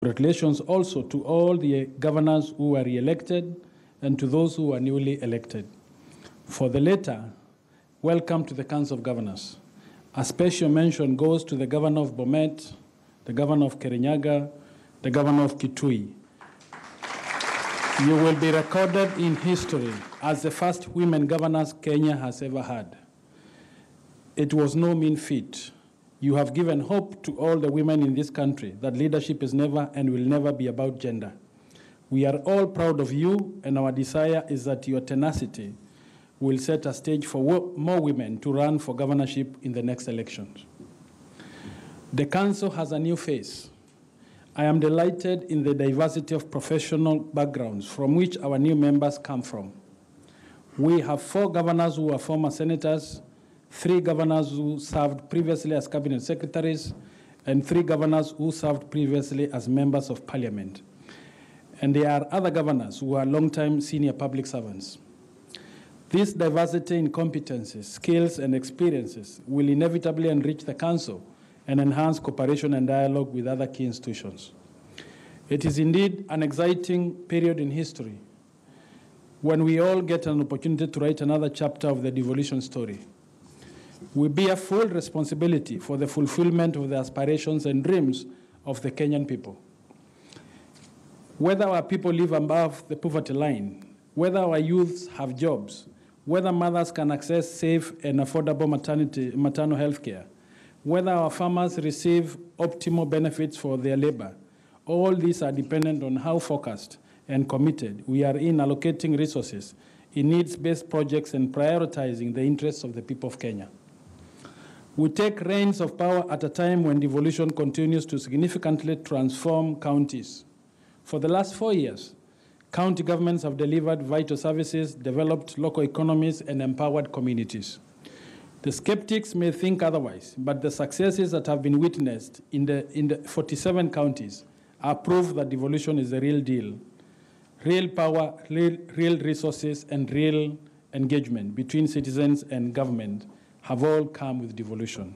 Congratulations also to all the governors who were re-elected and to those who were newly elected. For the latter, welcome to the Council of Governors. A special mention goes to the Governor of Bomet, the Governor of Kirinyaga, the Governor of Kitui. You will be recorded in history as the first women governors Kenya has ever had. It was no mean feat. You have given hope to all the women in this country that leadership is never and will never be about gender. We are all proud of you, and our desire is that your tenacity will set a stage for more women to run for governorship in the next elections. The Council has a new face. I am delighted in the diversity of professional backgrounds from which our new members come from. We have 4 governors who are former senators, 3 governors who served previously as cabinet secretaries, and 3 governors who served previously as members of parliament. And there are other governors who are long-time senior public servants. This diversity in competencies, skills, and experiences will inevitably enrich the Council and enhance cooperation and dialogue with other key institutions. It is indeed an exciting period in history when we all get an opportunity to write another chapter of the devolution story. We bear full responsibility for the fulfillment of the aspirations and dreams of the Kenyan people. Whether our people live above the poverty line, whether our youths have jobs, whether mothers can access safe and affordable maternal health care, whether our farmers receive optimal benefits for their labor, all these are dependent on how focused and committed we are in allocating resources in needs-based projects and prioritizing the interests of the people of Kenya. We take reins of power at a time when devolution continues to significantly transform counties. For the last 4 years, county governments have delivered vital services, developed local economies, and empowered communities. The skeptics may think otherwise, but the successes that have been witnessed in the 47 counties are proof that devolution is the real deal. Real power, real resources, and real engagement between citizens and government have all come with devolution.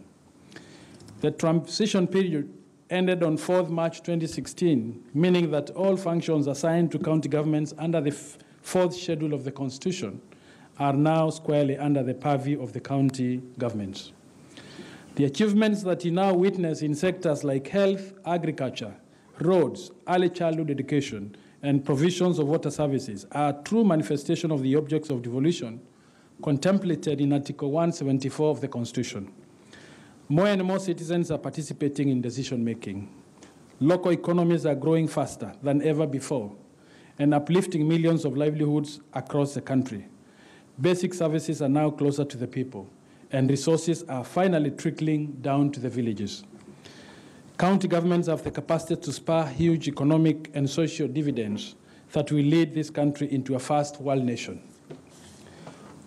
The transition period ended on 4th March 2016, meaning that all functions assigned to county governments under the 4th schedule of the Constitution are now squarely under the purview of the county governments. The achievements that you now witness in sectors like health, agriculture, roads, early childhood education, and provisions of water services are a true manifestation of the objects of devolution contemplated in Article 174 of the Constitution. More and more citizens are participating in decision-making. Local economies are growing faster than ever before and uplifting millions of livelihoods across the country. Basic services are now closer to the people, and resources are finally trickling down to the villages. County governments have the capacity to spur huge economic and social dividends that will lead this country into a first world nation.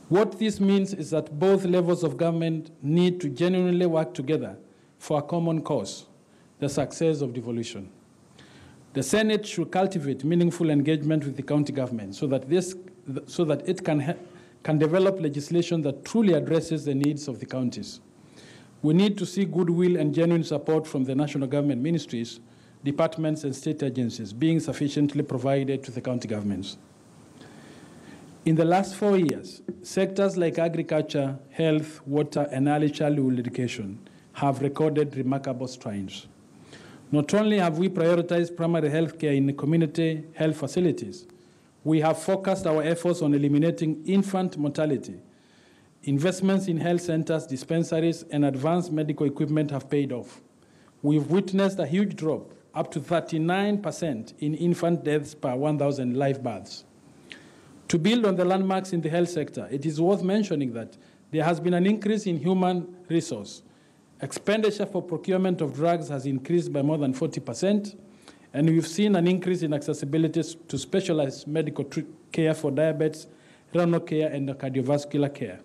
What this means is that both levels of government need to genuinely work together for a common cause, the success of devolution. The Senate should cultivate meaningful engagement with the county government so that it can develop legislation that truly addresses the needs of the counties. We need to see goodwill and genuine support from the national government ministries, departments, and state agencies being sufficiently provided to the county governments. In the last 4 years, sectors like agriculture, health, water, and early childhood education have recorded remarkable strides. Not only have we prioritized primary health care in community health facilities, we have focused our efforts on eliminating infant mortality. Investments in health centers, dispensaries, and advanced medical equipment have paid off. We've witnessed a huge drop, up to 39% in infant deaths per 1,000 live births. To build on the landmarks in the health sector, it is worth mentioning that there has been an increase in human resource. Expenditure for procurement of drugs has increased by more than 40%, and we've seen an increase in accessibility to specialized medical care for diabetes, renal care, and cardiovascular care.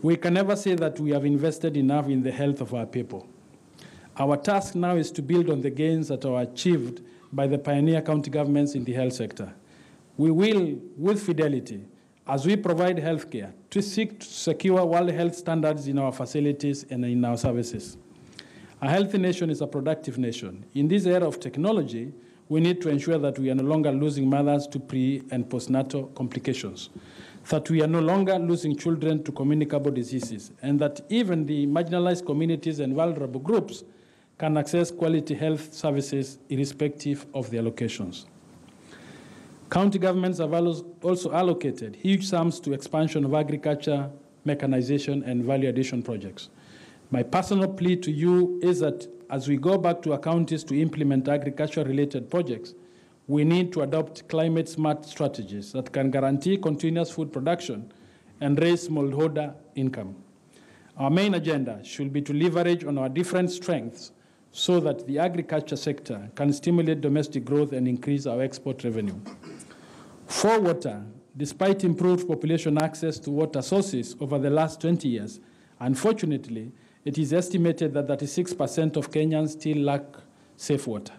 We can never say that we have invested enough in the health of our people. Our task now is to build on the gains that were achieved by the pioneer county governments in the health sector. We will, with fidelity, as we provide health care, to seek to secure world health standards in our facilities and in our services. A healthy nation is a productive nation. In this era of technology, we need to ensure that we are no longer losing mothers to pre- and postnatal complications, that we are no longer losing children to communicable diseases, and that even the marginalized communities and vulnerable groups can access quality health services irrespective of their locations. County governments have also allocated huge sums to expansion of agriculture, mechanization, and value addition projects. My personal plea to you is that as we go back to our counties to implement agriculture-related projects, we need to adopt climate-smart strategies that can guarantee continuous food production and raise smallholder income. Our main agenda should be to leverage on our different strengths so that the agriculture sector can stimulate domestic growth and increase our export revenue. For water, despite improved population access to water sources over the last 20 years, unfortunately, it is estimated that 36% of Kenyans still lack safe water.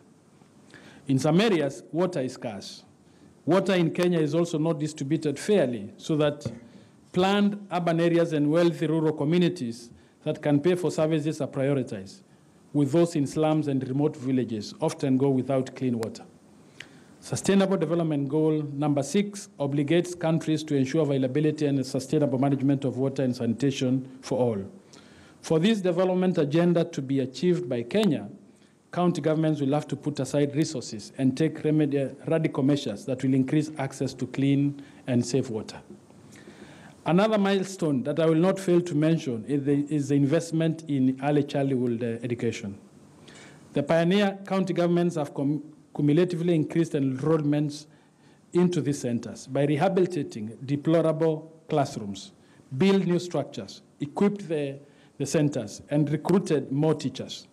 In some areas, water is scarce. Water in Kenya is also not distributed fairly, so that planned urban areas and wealthy rural communities that can pay for services are prioritized, with those in slums and remote villages often go without clean water. Sustainable Development Goal number 6 obligates countries to ensure availability and sustainable management of water and sanitation for all. For this development agenda to be achieved by Kenya, county governments will have to put aside resources and take radical measures that will increase access to clean and safe water. Another milestone that I will not fail to mention is the investment in early childhood education. The pioneer county governments have cumulatively increased enrollments into these centers by rehabilitating deplorable classrooms, build new structures, equipped the centers, and recruited more teachers.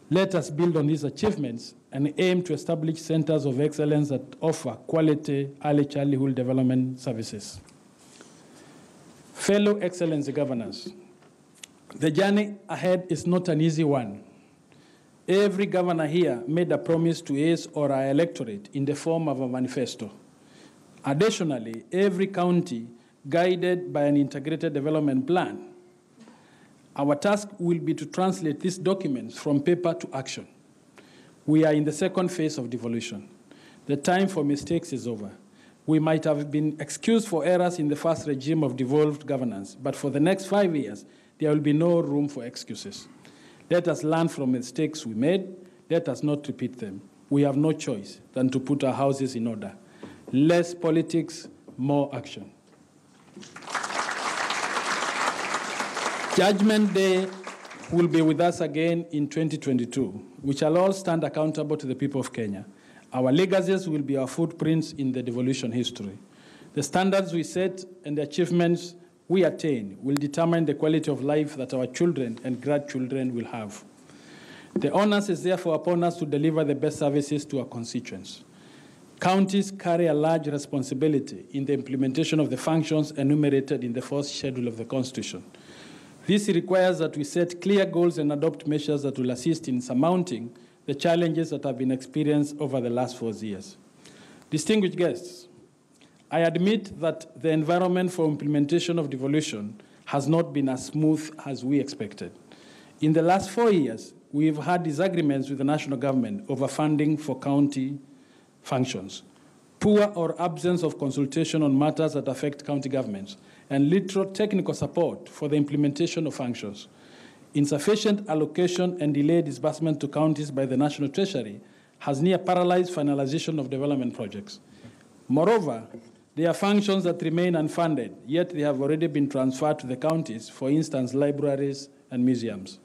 Let us build on these achievements and aim to establish centers of excellence that offer quality early childhood development services. Fellow Excellency Governors, the journey ahead is not an easy one. Every governor here made a promise to his or our electorate in the form of a manifesto. Additionally, every county guided by an integrated development plan. Our task will be to translate these documents from paper to action. We are in the second phase of devolution. The time for mistakes is over. We might have been excused for errors in the first regime of devolved governance, but for the next 5 years, there will be no room for excuses. Let us learn from mistakes we made. Let us not repeat them. We have no choice than to put our houses in order. Less politics, more action. Judgment Day will be with us again in 2022. We shall all stand accountable to the people of Kenya. Our legacies will be our footprints in the devolution history. The standards we set and the achievements we attain will determine the quality of life that our children and grandchildren will have. The onus is therefore upon us to deliver the best services to our constituents. Counties carry a large responsibility in the implementation of the functions enumerated in the fourth schedule of the Constitution. This requires that we set clear goals and adopt measures that will assist in surmounting the challenges that have been experienced over the last 4 years. Distinguished guests, I admit that the environment for implementation of devolution has not been as smooth as we expected. In the last 4 years, we've had disagreements with the national government over funding for county functions, poor or absence of consultation on matters that affect county governments, and literal technical support for the implementation of functions. Insufficient allocation and delayed disbursement to counties by the National Treasury has near paralyzed finalization of development projects. Moreover, there are functions that remain unfunded, yet they have already been transferred to the counties, for instance, libraries and museums.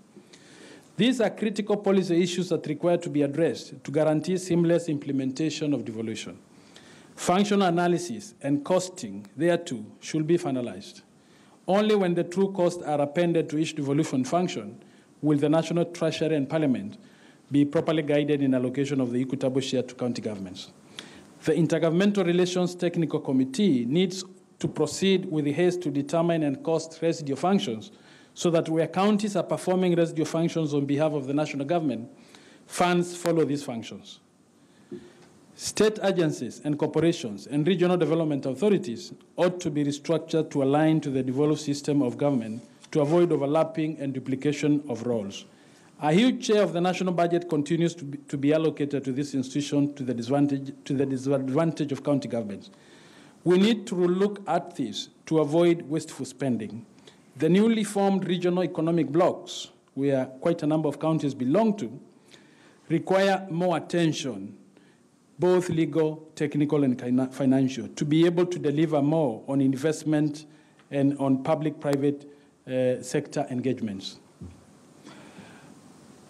These are critical policy issues that require to be addressed to guarantee seamless implementation of devolution. Functional analysis and costing thereto should be finalized. Only when the true costs are appended to each devolution function will the National Treasury and Parliament be properly guided in allocation of the equitable share to county governments. The Intergovernmental Relations Technical Committee needs to proceed with haste to determine and cost residual functions so that where counties are performing residual functions on behalf of the national government, funds follow these functions. State agencies and corporations and regional development authorities ought to be restructured to align to the devolved system of government to avoid overlapping and duplication of roles. A huge share of the national budget continues to be allocated to this institution to the disadvantage of county governments. We need to look at this to avoid wasteful spending. The newly formed regional economic blocks, where quite a number of counties belong to, require more attention, both legal, technical, and financial, to be able to deliver more on investment and on public-private sector engagements.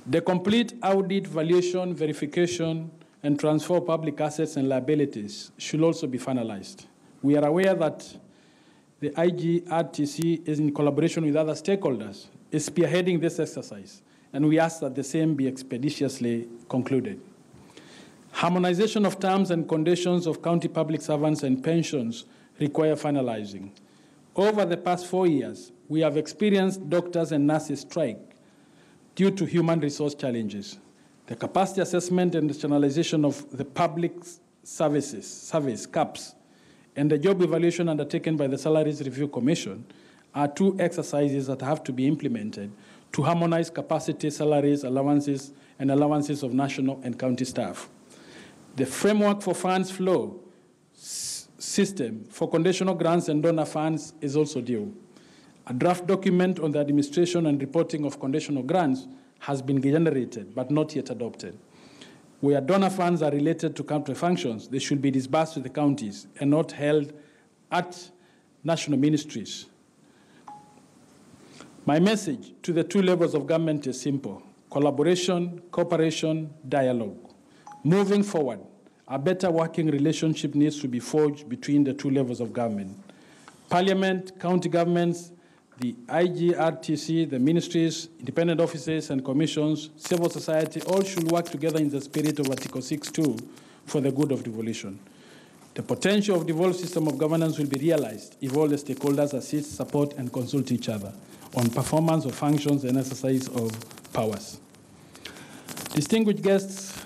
The complete audit, valuation, verification, and transfer of public assets and liabilities should also be finalized. We are aware that the IGRTC is in collaboration with other stakeholders, is spearheading this exercise, and we ask that the same be expeditiously concluded. Harmonization of terms and conditions of county public servants and pensions require finalizing. Over the past 4 years, we have experienced doctors and nurses strike due to human resource challenges. The capacity assessment and rationalization of the public service CAPS and the job evaluation undertaken by the Salaries Review Commission are two exercises that have to be implemented to harmonize capacity, salaries, allowances, and allowances of national and county staff. The framework for funds flow system for conditional grants and donor funds is also due. A draft document on the administration and reporting of conditional grants has been generated, but not yet adopted. Where donor funds are related to county functions, they should be disbursed to the counties and not held at national ministries. My message to the two levels of government is simple: collaboration, cooperation, dialogue. Moving forward, a better working relationship needs to be forged between the two levels of government. Parliament, county governments, the IGRTC, the ministries, independent offices and commissions, civil society, all should work together in the spirit of Article 6.2 for the good of devolution. The potential of the devolved system of governance will be realized if all the stakeholders assist, support, and consult each other on performance of functions and exercise of powers. Distinguished guests,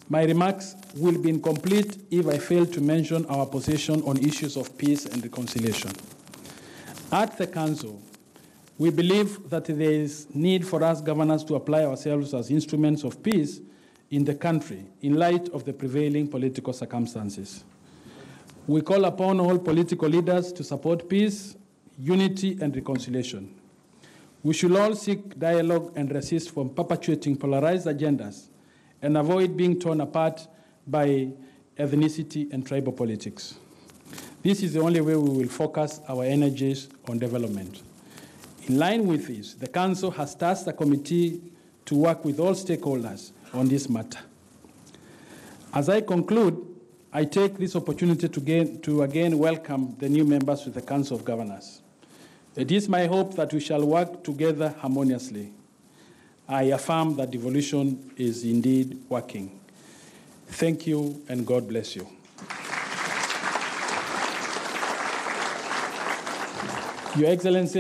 my remarks will be incomplete if I fail to mention our position on issues of peace and reconciliation. At the Council, we believe that there is need for us governors to apply ourselves as instruments of peace in the country in light of the prevailing political circumstances. We call upon all political leaders to support peace, unity, and reconciliation. We should all seek dialogue and resist from perpetuating polarized agendas and avoid being torn apart by ethnicity and tribal politics. This is the only way we will focus our energies on development. In line with this, the Council has tasked a committee to work with all stakeholders on this matter. As I conclude, I take this opportunity to again welcome the new members to the Council of Governors. It is my hope that we shall work together harmoniously. I affirm that devolution is indeed working. Thank you, and God bless you. Your Excellency,